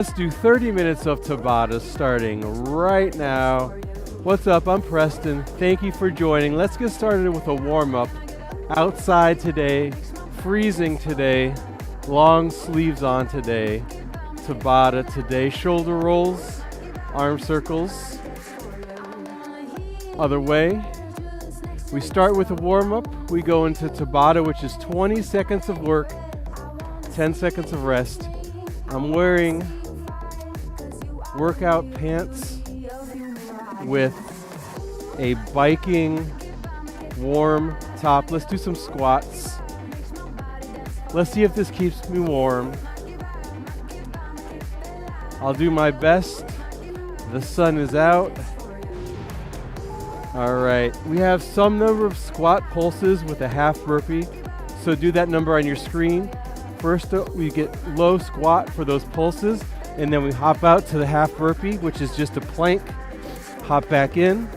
Let's do 30 minutes of Tabata starting right now. What's up? I'm Preston. Thank you for joining. Let's get started with a warm-up. Outside today, freezing today, long sleeves on today. Tabata today, shoulder rolls, arm circles. Other way. We start with a warm-up. We go into Tabata, which is 20 seconds of work, 10 seconds of rest. I'm wearing workout pants with a biking warm top. Let's do some squats. Let's see if this keeps me warm. I'll do my best. The sun is out. All right, we have some number of squat pulses with a half burpee. So do that number on your screen. First, we get low squat for those pulses, and then we hop out to the half burpee, which is just a plank. Hop back in,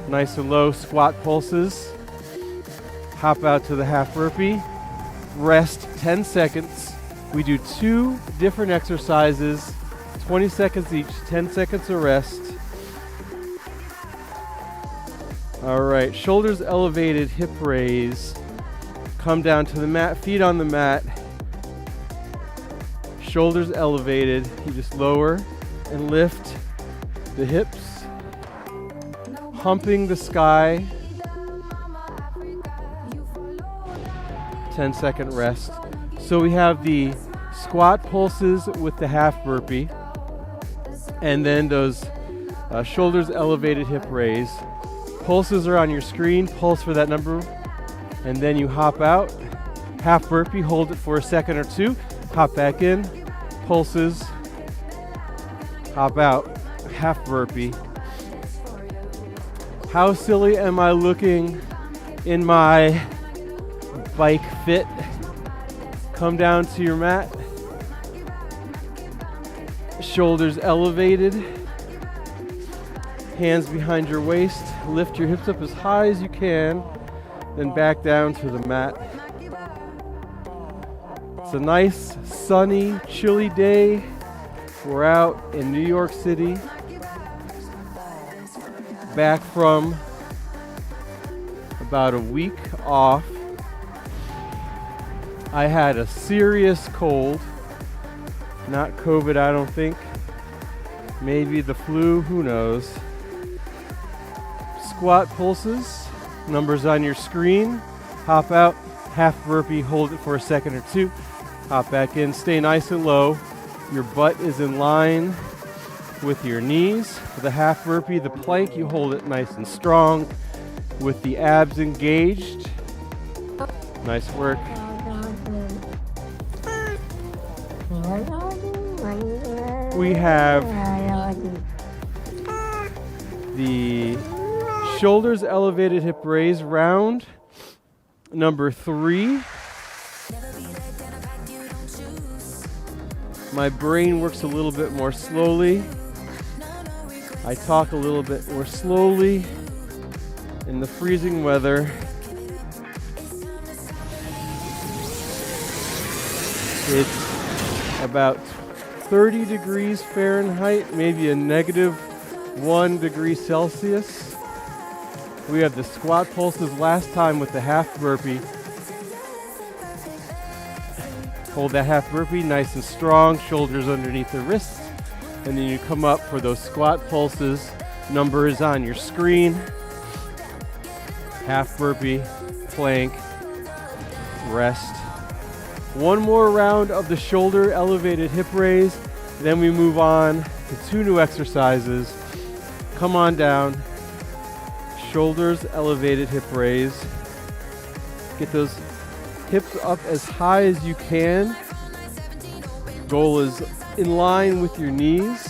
nice and low squat pulses. Hop out to the half burpee, rest 10 seconds. We do 2 different exercises, 20 seconds each, 10 seconds of rest. All right, shoulders elevated, hip raise. Come down to the mat, feet on the mat. Shoulders elevated, you just lower and lift the hips. Humping the sky. 10-second rest. So we have the squat pulses with the half burpee, and then those shoulders elevated, hip raise. Pulses are on your screen, pulse for that number, and then you hop out. Half burpee, hold it for a second or two, hop back in, pulses, hop out, half burpee. How silly am I looking in my bike fit? Come down to your mat, shoulders elevated, hands behind your waist, lift your hips up as high as you can, then back down to the mat. It's a nice, sunny, chilly day. We're out in New York City, back from about a week off. I had a serious cold, not COVID, I don't think. Maybe the flu, who knows. Squat pulses, numbers on your screen. Hop out, half burpee, hold it for a second or two. Hop back in, stay nice and low. Your butt is in line with your knees. For the half burpee, the plank, you hold it nice and strong with the abs engaged. Nice work. We have the shoulders elevated, hip raise round number 3. My brain works a little bit more slowly. I talk a little bit more slowly in the freezing weather. It's about 30 degrees Fahrenheit, maybe a -1 degree Celsius. We have the squat pulses last time with the half burpee. Hold that half burpee nice and strong, shoulders underneath the wrists. And then you come up for those squat pulses. Number is on your screen. Half burpee, plank, rest. One more round of the shoulder elevated hip raise. Then we move on to 2 new exercises. Come on down. Shoulders elevated hip raise. Get those hips up as high as you can. Goal is in line with your knees,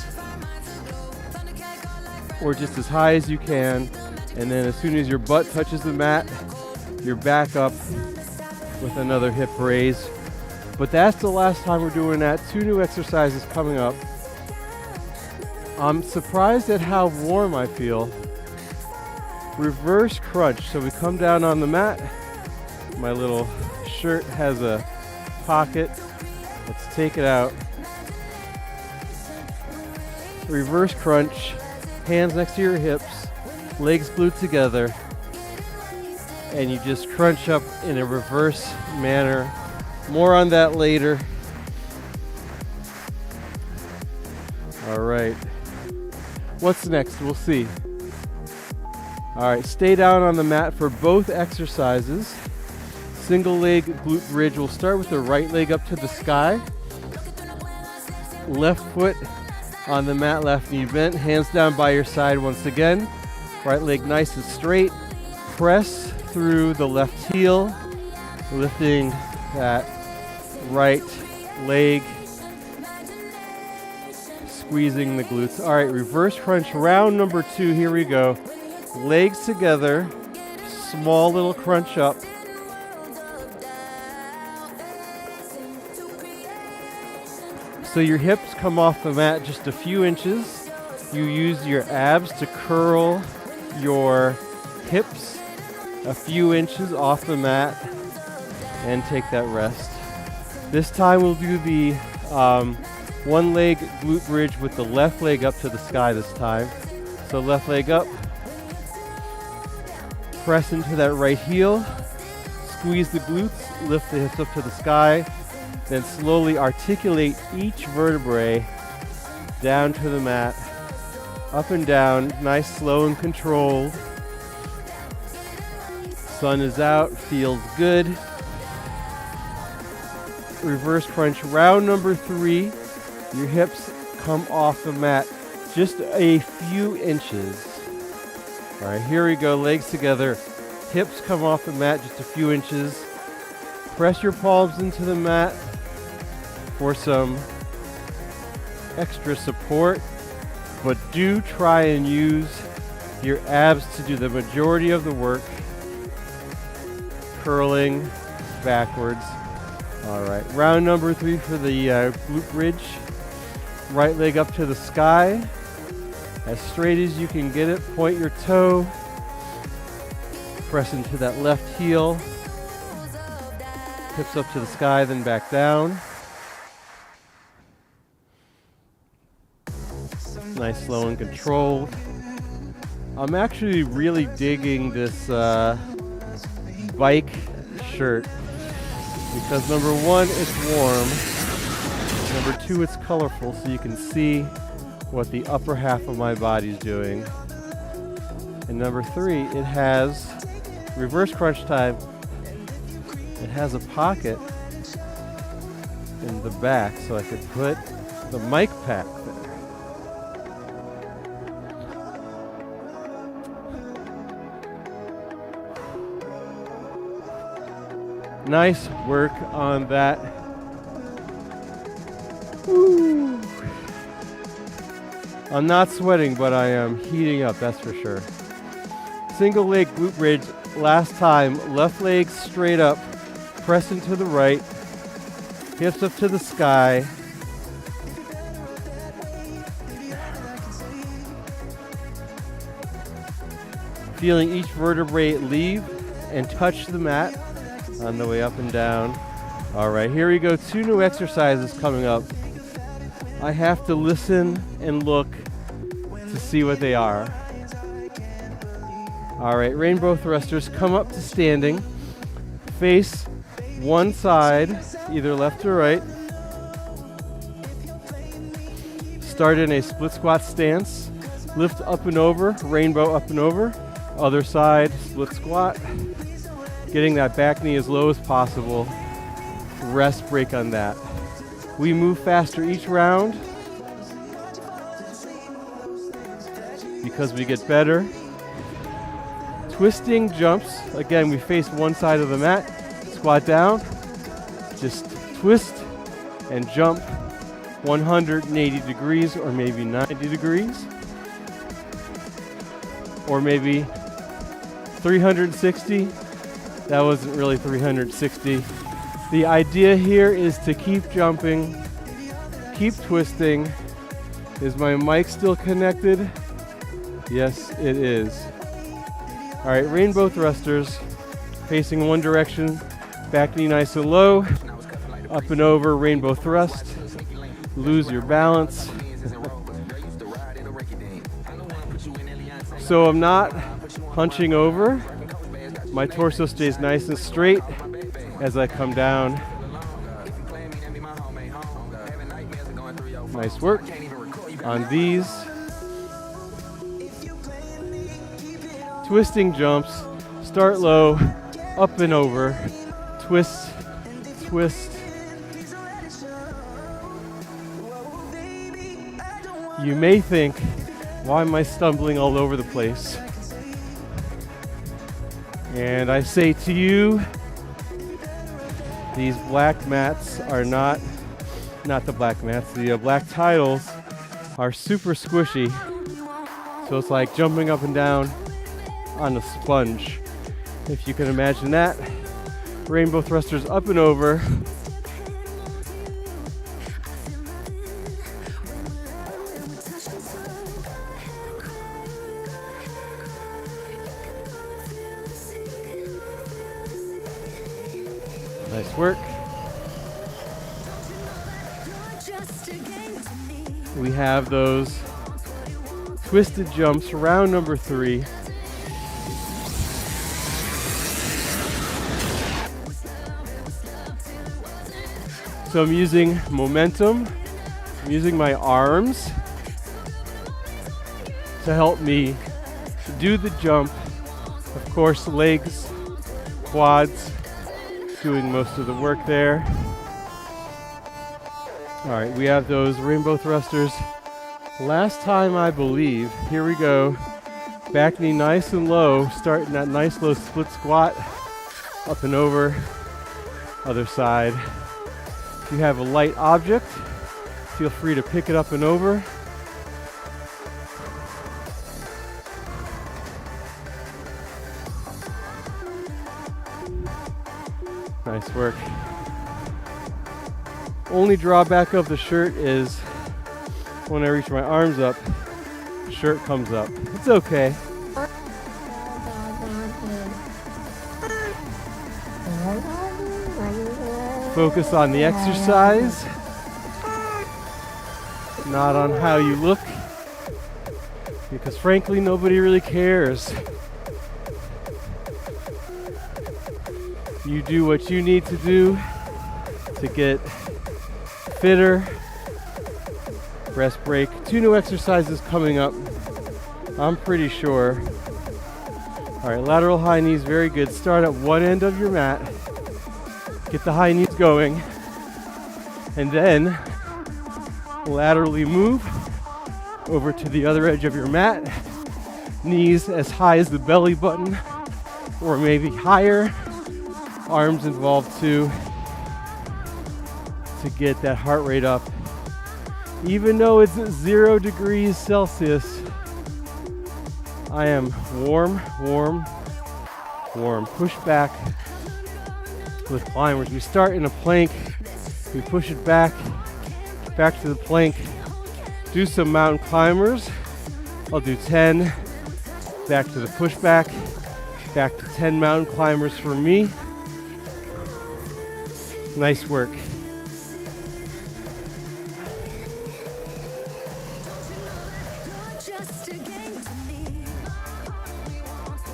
or just as high as you can. And then as soon as your butt touches the mat, you're back up with another hip raise. But that's the last time we're doing that. 2 new exercises coming up. I'm surprised at how warm I feel. Reverse crunch. So we come down on the mat. My little shirt has a pocket. Let's take it out. reverse crunch, hands next to your hips, legs glued together, and you just crunch up in a reverse manner. More on that later. All right. What's next? We'll see. All right, stay down on the mat for both exercises. Single leg glute bridge. We'll start with the right leg up to the sky. Left foot on the mat, left knee bent, hands down by your side once again. Right leg nice and straight. Press through the left heel, lifting that right leg, squeezing the glutes. All right, reverse crunch, round number 2. Here we go. Legs together, small little crunch up. So your hips come off the mat just a few inches. You use your abs to curl your hips a few inches off the mat and take that rest. This time we'll do the one leg glute bridge with the left leg up to the sky this time. So left leg up, press into that right heel, squeeze the glutes, lift the hips up to the sky, then slowly articulate each vertebrae down to the mat, up and down, nice, slow and controlled. Sun is out, feels good. Reverse crunch, round number 3. Your hips come off the mat just a few inches. All right, here we go, legs together. Hips come off the mat just a few inches. Press your palms into the mat for some extra support, but do try and use your abs to do the majority of the work. Curling backwards. All right, round number 3 for the glute bridge. Right leg up to the sky, as straight as you can get it. Point your toe, press into that left heel, hips up to the sky, then back down. Nice, slow and controlled. I'm actually really digging this bike shirt because number 1, it's warm. Number 2, it's colorful, so you can see what the upper half of my body's doing. And number 3, it has reverse crunch time. It has a pocket in the back, so I could put the mic pack there. Nice work on that. Woo. I'm not sweating, but I am heating up, that's for sure. Single leg glute bridge, last time. Left leg straight up, press into the right, hips up to the sky. Feeling each vertebrae leave and touch the mat on the way up and down. All right, here we go. 2 new exercises coming up. I have to listen and look to see what they are. All right, rainbow thrusters. Come up to standing. Face one side, either left or right. Start in a split squat stance. Lift up and over, rainbow up and over. Other side, split squat. Getting that back knee as low as possible. Rest break on that. We move faster each round because we get better. Twisting jumps. Again, we face one side of the mat. Squat down. Just twist and jump 180 degrees or maybe 90 degrees. Or maybe 360. That wasn't really 360. The idea here is to keep jumping, keep twisting. Is my mic still connected? Yes, it is. All right, rainbow thrusters, facing one direction, back knee nice and low, up and over, rainbow thrust. Lose your balance. So I'm not hunching over. My torso stays nice and straight as I come down. Nice work on these. Twisting jumps, start low, up and over, twist, twist. You may think, why am I stumbling all over the place? And I say to you, these black mats are not the black mats, the black tiles are super squishy. So it's like jumping up and down on a sponge. If you can imagine that. Rainbow thrusters up and over. Nice work. We have those twisted jumps, round number 3. So I'm using momentum, I'm using my arms to help me do the jump. Of course, legs, quads, doing most of the work there. All right, we have those rainbow thrusters. Last time, I believe. Here we go. Back knee nice and low, starting that nice low split squat. Up and over, other side. If you have a light object, feel free to pick it up and over. Nice work. Only drawback of the shirt is when I reach my arms up, the shirt comes up. It's okay. Focus on the exercise, not on how you look, because frankly, nobody really cares. You do what you need to do to get fitter. Rest break. 2 new exercises coming up, I'm pretty sure. All right, lateral high knees, very good. Start at one end of your mat. Get the high knees going. And then laterally move over to the other edge of your mat. Knees as high as the belly button, or maybe higher. Arms involved too, to get that heart rate up. Even though it's 0 degrees Celsius, I am warm, warm, warm. Push back with climbers. We start in a plank, we push it back to the plank. Do some mountain climbers. I'll do 10, back to the pushback, back to 10 mountain climbers for me. Nice work.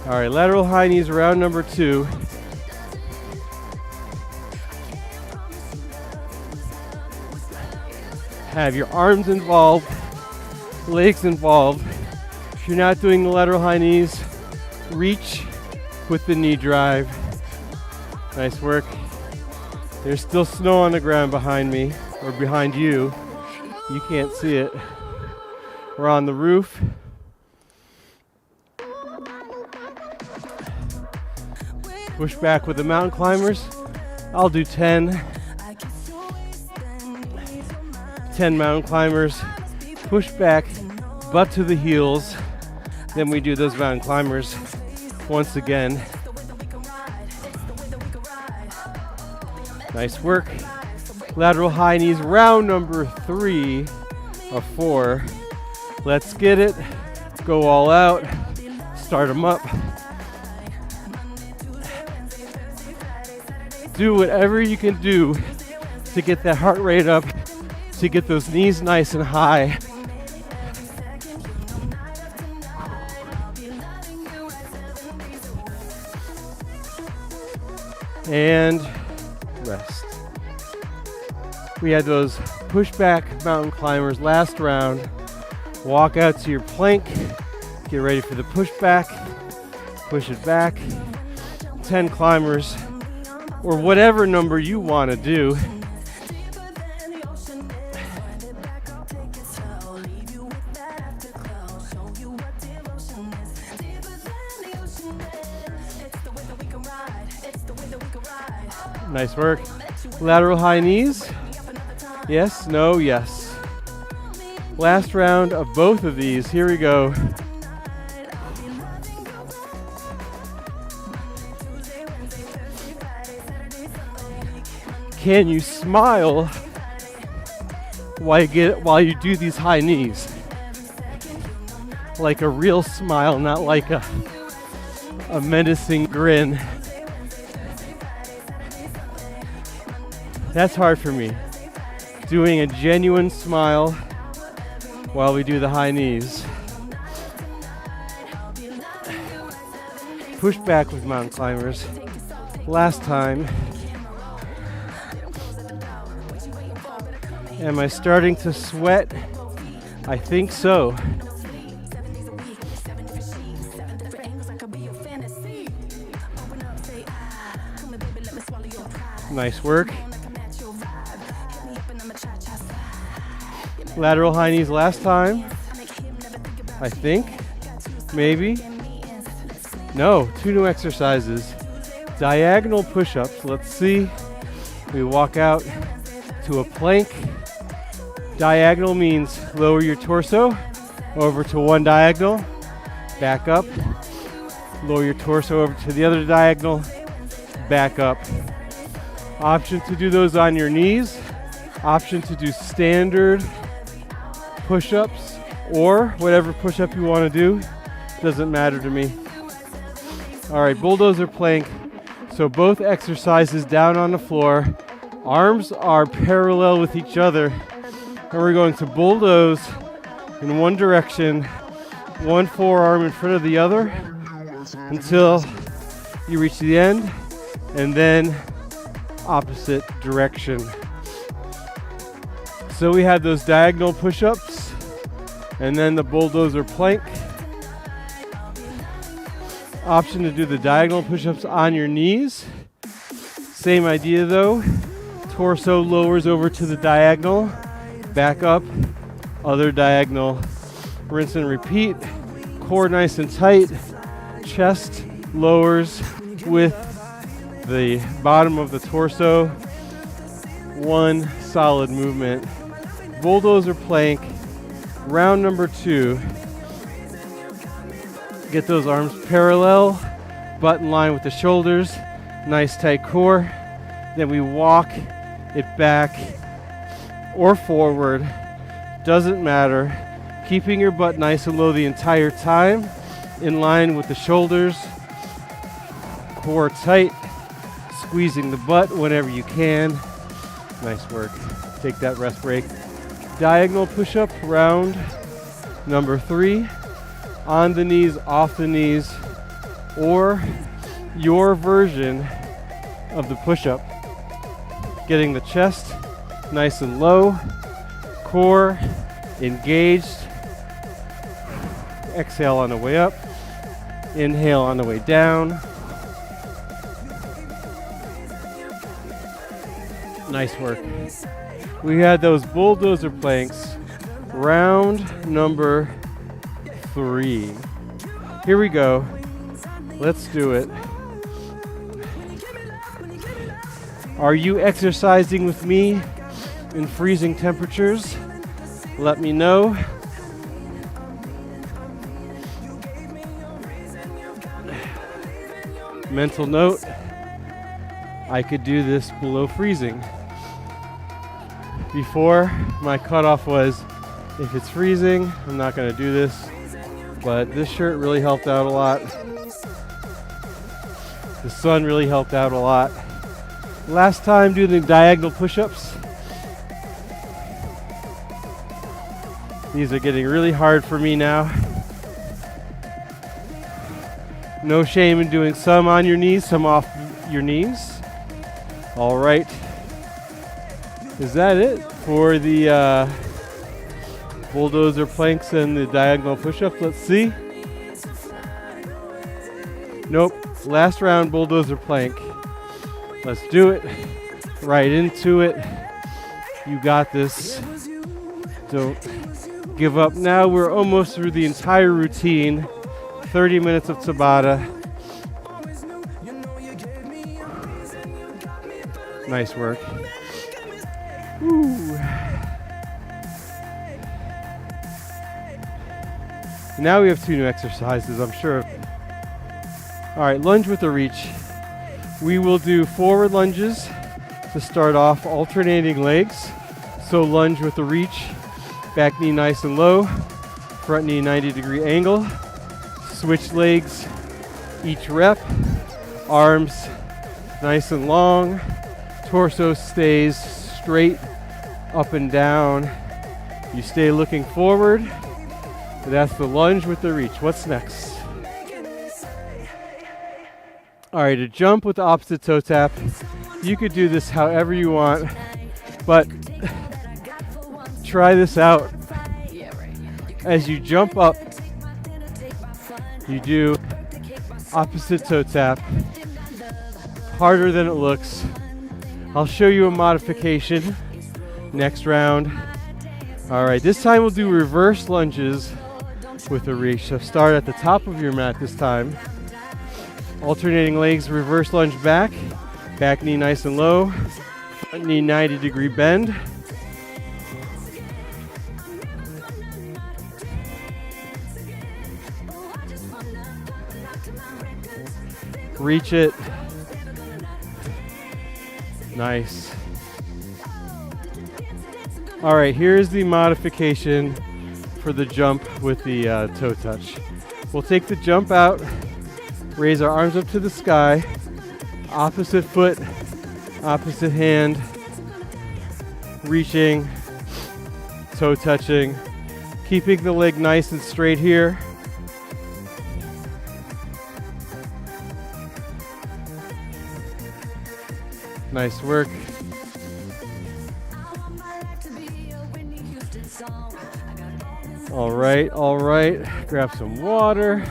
All right, lateral high knees, round number 2. Have your arms involved, legs involved. If you're not doing the lateral high knees, reach with the knee drive. Nice work. There's still snow on the ground behind me, or behind you. You can't see it. We're on the roof. Push back with the mountain climbers. I'll do 10. 10 mountain climbers. Push back, butt to the heels. Then we do those mountain climbers once again. Nice work. Lateral high knees, round number 3 of 4. Let's get it. Go all out. Start them up. Do whatever you can do to get that heart rate up, to get those knees nice and high. and rest. We had those pushback mountain climbers last round. Walk out to your plank, get ready for the pushback, push it back. 10 climbers, or whatever number you want to do. Nice work. Lateral high knees. Yes, no, yes. Last round of both of these. Here we go. Can you smile while you do these high knees? Like a real smile, not like a menacing grin. That's hard for me. Doing a genuine smile while we do the high knees. Push back with mountain climbers. Last time. Am I starting to sweat? I think so. Nice work. Lateral high knees last time. I think. Maybe. No, 2 new exercises. Diagonal push-ups. Let's see. We walk out to a plank. Diagonal means lower your torso over to one diagonal, back up, lower your torso over to the other diagonal, back up. Option to do those on your knees, option to do standard push-ups or whatever push-up you want to do, doesn't matter to me. All right, bulldozer plank. So both exercises down on the floor, arms are parallel with each other. And we're going to bulldoze in one direction, one forearm in front of the other until you reach the end, and then opposite direction. So we have those diagonal push-ups and then the bulldozer plank. Option to do the diagonal push-ups on your knees. Same idea though. Torso lowers over to the diagonal. Back up, other diagonal, rinse and repeat. Core nice and tight, chest lowers with the bottom of the torso. One solid movement. Bulldozer plank, round number 2. Get those arms parallel, butt in line with the shoulders, nice tight core. Then we walk it back or forward, doesn't matter. Keeping your butt nice and low the entire time, in line with the shoulders, core tight, squeezing the butt whenever you can. Nice work. Take that rest break. Diagonal push-up, round number 3. On the knees, off the knees, or your version of the push-up. Getting the chest nice and low, core engaged. Exhale on the way up, inhale on the way down. Nice work. We had those bulldozer planks, round number 3. Here we go. Let's do it. Are you exercising with me in freezing temperatures? Let me know. Mental note, I could do this below freezing. Before, my cutoff was, if it's freezing, I'm not going to do this. But this shirt really helped out a lot. The sun really helped out a lot. Last time doing the diagonal push-ups. These are getting really hard for me now. No shame in doing some on your knees, some off your knees. All right. Is that it for the bulldozer planks and the diagonal push-ups? Let's see. Nope. Last round, bulldozer plank. Let's do it. Right into it. You got this. Don't give up. Now we're almost through the entire routine. 30 minutes of Tabata. Nice work. Woo. Now we have 2 new exercises, I'm sure. All right, lunge with the reach. We will do forward lunges to start off, alternating legs. So lunge with the reach, back knee nice and low, front knee 90-degree angle. Switch legs each rep, arms nice and long, torso stays straight up and down. You stay looking forward. That's the lunge with the reach. What's next? All right, a jump with the opposite toe tap. You could do this however you want, but try this out. As you jump up, you do opposite toe tap. Harder than it looks. I'll show you a modification next round. All right, this time we'll do reverse lunges with the reach. So start at the top of your mat this time. Alternating legs, reverse lunge back. Back knee nice and low. Front knee 90-degree bend. Reach it. Nice. All right, here's the modification for the jump with the toe touch. We'll take the jump out, raise our arms up to the sky, opposite foot, opposite hand, reaching, toe touching, keeping the leg nice and straight here. Nice work. All right. Grab some water.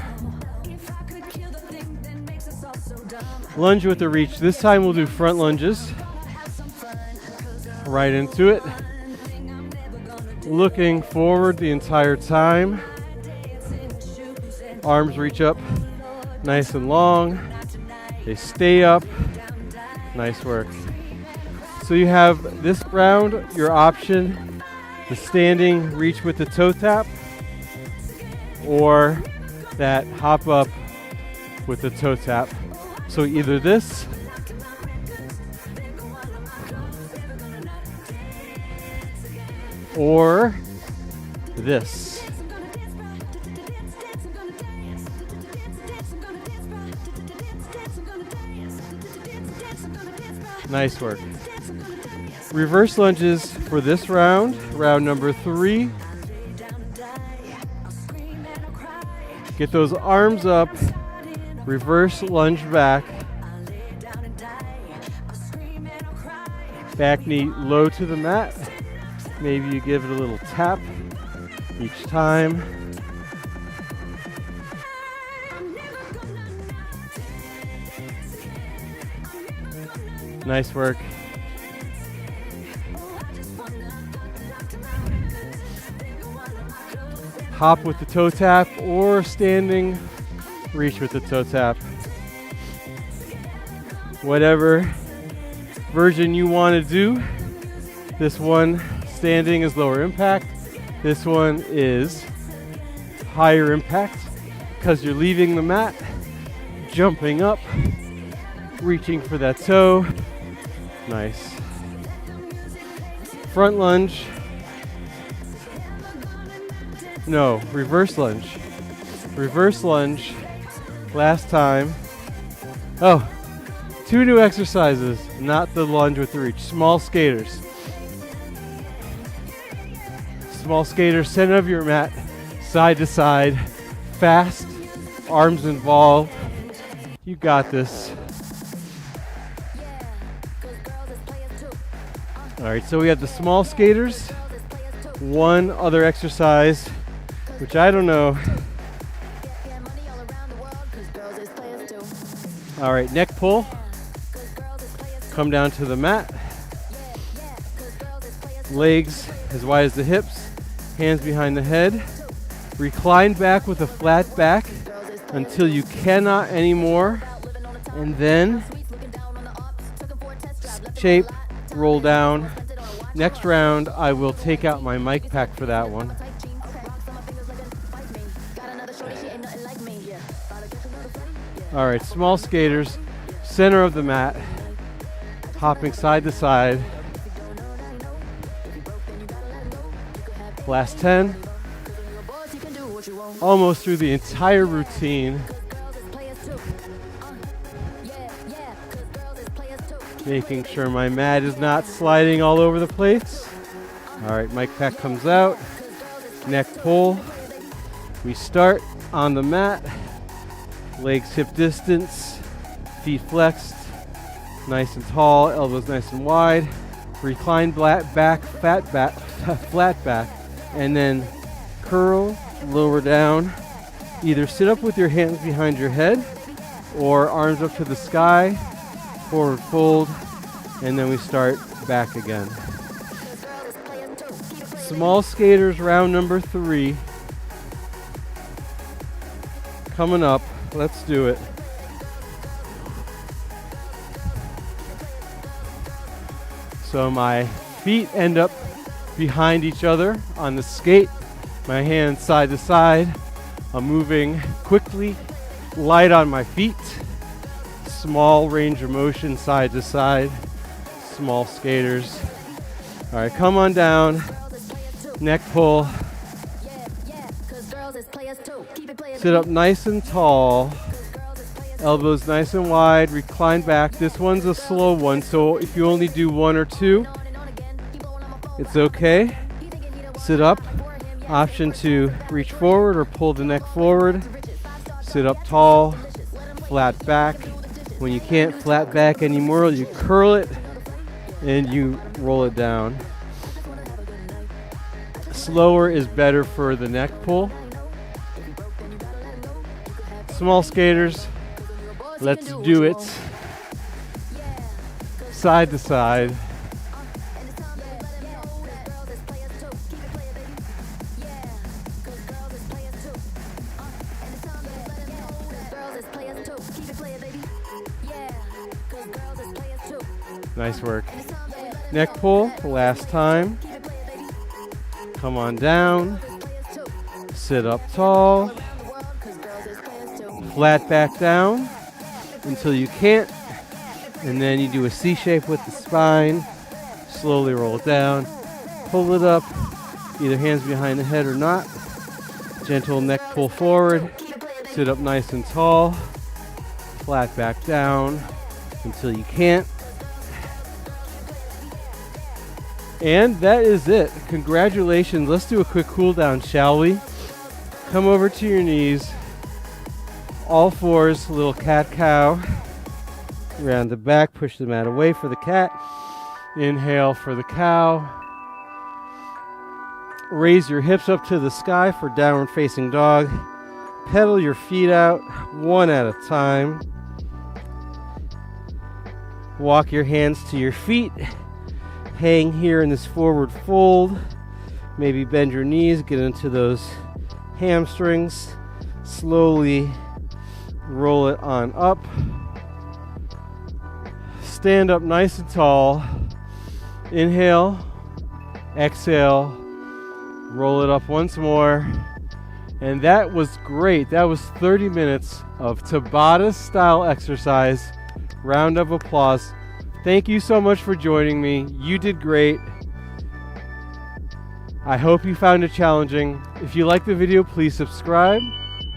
Lunge with the reach. This time we'll do front lunges. Right into it. Looking forward the entire time. Arms reach up nice and long. They stay up. Nice work. So you have this round, your option, the standing reach with the toe tap, or that hop up with the toe tap. So either this or this. Nice work. Reverse lunges for this round, round number 3. Get those arms up, reverse lunge back. Back knee low to the mat. Maybe you give it a little tap each time. Nice work. Hop with the toe tap or standing reach with the toe tap. Whatever version you want to do. This one standing is lower impact. This one is higher impact because you're leaving the mat, jumping up, reaching for that toe. Nice. Front lunge. No, reverse lunge. Reverse lunge. Last time. Oh, 2 new exercises, not the lunge with the reach. Small skaters. Small skaters, center of your mat, side to side, fast, arms involved. You got this. All right, so we have the small skaters. One other exercise, which I don't know. All right, neck pull. Come down to the mat. Legs as wide as the hips, hands behind the head. Recline back with a flat back until you cannot anymore. And then shape, roll down. Next round, I will take out my mic pack for that one. All right, small skaters, center of the mat, hopping side to side. Last 10. Almost through the entire routine. Making sure my mat is not sliding all over the place. All right, mic pack comes out. Neck pull. We start on the mat. Legs hip distance. Feet flexed. Nice and tall. Elbows nice and wide. Recline back, flat back. And then curl, lower down. Either sit up with your hands behind your head or arms up to the sky. Forward fold, and then we start back again. Small skaters, round number 3. Coming up, let's do it. So my feet end up behind each other on the skate, my hands side to side. I'm moving quickly, light on my feet. Small range of motion side to side, small skaters. All right, come on down, neck pull. Sit up nice and tall, elbows nice and wide, recline back. This one's a slow one, so if you only do 1 or 2, it's okay. Sit up, option to reach forward or pull the neck forward. Sit up tall, flat back. When you can't flat back anymore, you curl it and you roll it down. Slower is better for the neck pull. Small skaters, let's do it. Side to side. Nice work. Neck pull, last time. Come on down. Sit up tall. Flat back down until you can't. And then you do a C shape with the spine. Slowly roll it down. Pull it up. Either hands behind the head or not. Gentle neck pull forward. Sit up nice and tall. Flat back down until you can't. And that is it. Congratulations. Let's do a quick cool down, shall we? Come over to your knees. All fours, a little cat-cow. Around the back, push the mat away for the cat. Inhale for the cow. Raise your hips up to the sky for downward facing dog. Pedal your feet out, one at a time. Walk your hands to your feet. Hang here in this forward fold. Maybe bend your knees, get into those hamstrings. Slowly roll it on up. Stand up nice and tall. Inhale, exhale, roll it up once more. And that was great. That was 30 minutes of Tabata style exercise. Round of applause. Thank you so much for joining me. You did great. I hope you found it challenging. If you like the video, please subscribe.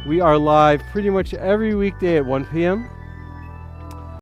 We are live pretty much every weekday at 1 p.m.